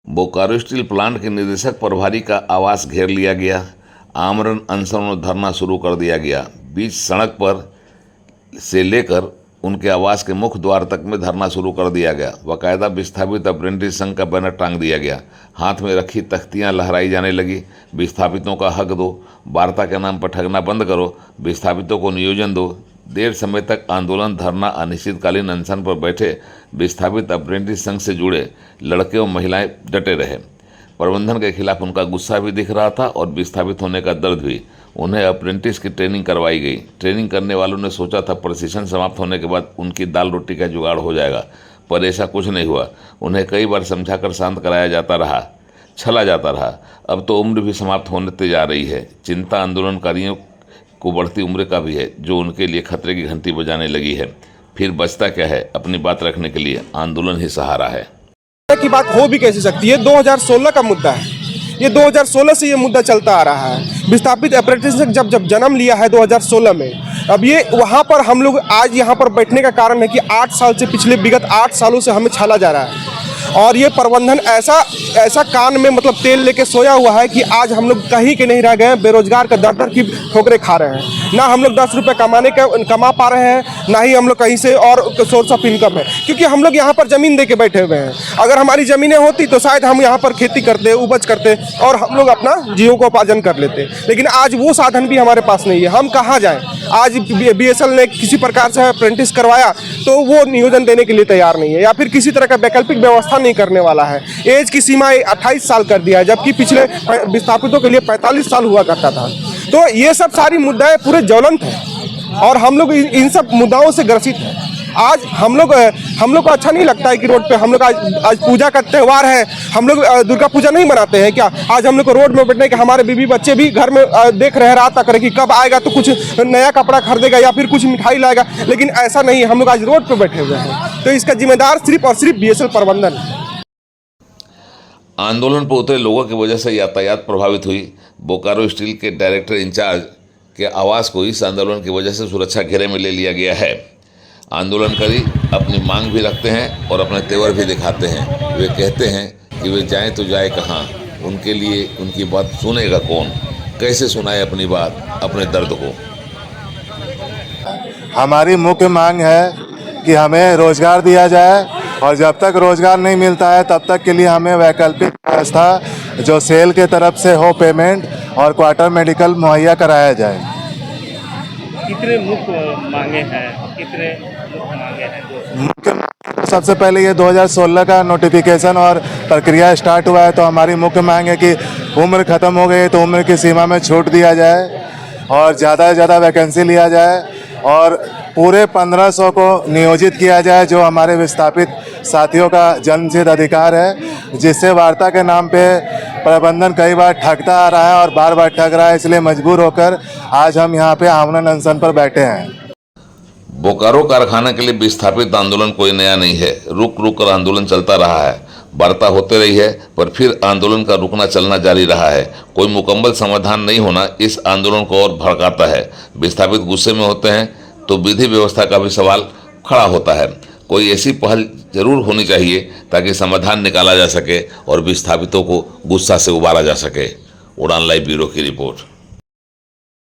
Bokaro steel plant के निदेशक प्रभारी का आवास घेर लिया गया। आमरण अनशन और धरना शुरू कर दिया गया। बीच सड़क पर से लेकर उनके आवास के मुख्य द्वार तक में धरना शुरू कर दिया गया। बाकायदा विस्थापित अप्रेंटिस संघ का बैनर टांग दिया गया। हाथ में रखी तख्तियां लहराई जाने लगी। विस्थापितों का हक दो, वार्ता के नाम पर ठगना बंद करो, विस्थापितों को नियोजन दो। देर समय तक आंदोलन, धरना, अनिश्चितकालीन अनशन पर बैठे विस्थापित अप्रेंटिस संघ से जुड़े लड़के और महिलाएं डटे रहे। प्रबंधन के खिलाफ उनका गुस्सा भी दिख रहा था और विस्थापित होने का दर्द भी। उन्हें अप्रेंटिस की ट्रेनिंग करवाई गई। ट्रेनिंग करने वालों ने सोचा था प्रशिक्षण समाप्त होने के बाद उनकी दाल रोटी का जुगाड़ हो जाएगा, पर ऐसा कुछ नहीं हुआ। उन्हें कई बार समझाकर शांत कराया जाता रहा, छला जाता रहा। अब तो उम्र भी समाप्त होने जा रही है। चिंता आंदोलनकारियों को बढ़ती उम्र का भी है, जो उनके लिए खतरे की घंटी बजाने लगी है। फिर बचता क्या है? अपनी बात रखने के लिए आंदोलन ही सहारा है। की बात हो भी कैसे सकती है? 2016 का मुद्दा है ये। 2016 से ये मुद्दा चलता आ रहा है। विस्थापित अप्रेंटिस ने जब जन्म लिया है 2016 में, अब ये वहाँ पर हम लोग आज यहाँ पर बैठने का कारण है कि 8 साल से, पिछले विगत 8 सालों से हमें छाला जा रहा है। और ये प्रबंधन ऐसा कान में मतलब तेल लेके सोया हुआ है कि आज हम लोग कहीं के नहीं रह गए हैं। बेरोजगार का दर की ठोकरें खा रहे हैं। ना हम लोग 10 रुपये कमा पा रहे हैं, ना ही हम लोग कहीं से और सोर्स ऑफ इनकम है, क्योंकि हम लोग यहाँ पर ज़मीन दे के बैठे हुए हैं। अगर हमारी ज़मीनें होती तो शायद हम यहाँ पर खेती करते, उपज करते और हम लोग अपना जीविकोपार्जन कर लेते। लेकिन आज वो साधन भी हमारे पास नहीं है। हम कहाँ जाएँ? आज BSL ने किसी प्रकार से अप्रेंटिस करवाया तो वो नियोजन देने के लिए तैयार नहीं है, या फिर किसी तरह का वैकल्पिक व्यवस्था नहीं करने वाला है। एज की सीमा 28 साल कर दिया है, जबकि पिछले विस्थापितों के लिए 45 साल हुआ करता था। तो ये सब सारी मुद्दाएं पूरे ज्वलंत हैं और हम लोग इन सब मुद्दाओं से ग्रसित हैं। आज हम लोग को अच्छा नहीं लगता है कि रोड पे हम लोग आज पूजा का त्यौहार है, हम लोग दुर्गा पूजा नहीं मनाते हैं क्या? आज हम लोग को रोड में बैठने के हमारे बीवी बच्चे भी घर में देख रहे, रात तक कि कब आएगा तो कुछ नया कपड़ा खरीदेगा या फिर कुछ मिठाई लाएगा। लेकिन ऐसा नहीं, हम लोग आज रोड पे बैठे हुए हैं। तो इसका जिम्मेदार सिर्फ और सिर्फ BSL प्रबंधन है। आंदोलन पर उतरे लोगों की वजह से यातायात प्रभावित हुई। बोकारो स्टील के डायरेक्टर इंचार्ज के आवास को इस आंदोलन की वजह से सुरक्षा घेरे में ले लिया गया है। आंदोलनकारी अपनी मांग भी रखते हैं और अपने तेवर भी दिखाते हैं। वे कहते हैं कि वे जाएं तो जाए कहाँ, उनके लिए उनकी बात सुनेगा कौन, कैसे सुनाए अपनी बात, अपने दर्द को। हमारी मुख्य मांग है कि हमें रोजगार दिया जाए और जब तक रोजगार नहीं मिलता है तब तक के लिए हमें वैकल्पिक व्यवस्था जो सेल के तरफ से हो पेमेंट और क्वार्टर मेडिकल मुहैया कराया जाए। कितने मुख्य मांगे हैं? कितने मुख्य मांगे हैं? मुख्य सबसे पहले ये 2016 का नोटिफिकेशन और प्रक्रिया स्टार्ट हुआ है, तो हमारी मुख्य मांग है कि उम्र ख़त्म हो गई तो उम्र की सीमा में छूट दिया जाए और ज़्यादा से ज़्यादा वैकेंसी लिया जाए और पूरे 1500 को नियोजित किया जाए, जो हमारे विस्थापित साथियों का जन्मसिद्ध अधिकार है, जिससे वार्ता के नाम पे प्रबंधन कई बार ठगता आ रहा है और बार बार ठग रहा है। इसलिए मजबूर होकर आज हम यहाँ पे आमरण अनशन पर बैठे हैं। बोकारो कारखाना के लिए विस्थापित आंदोलन कोई नया नहीं है। रुक रुक कर आंदोलन चलता रहा है। वार्ता होते रही है, पर फिर आंदोलन का रुकना चलना जारी रहा है। कोई मुकम्मल समाधान नहीं होना इस आंदोलन को और भड़काता है। विस्थापित गुस्से में होते हैं तो विधि व्यवस्था का भी सवाल खड़ा होता है। कोई ऐसी पहल जरूर होनी चाहिए ताकि समाधान निकाला जा सके और विस्थापितों को गुस्सा से उबारा जा सके। उड़ान लाइव ब्यूरो की रिपोर्ट।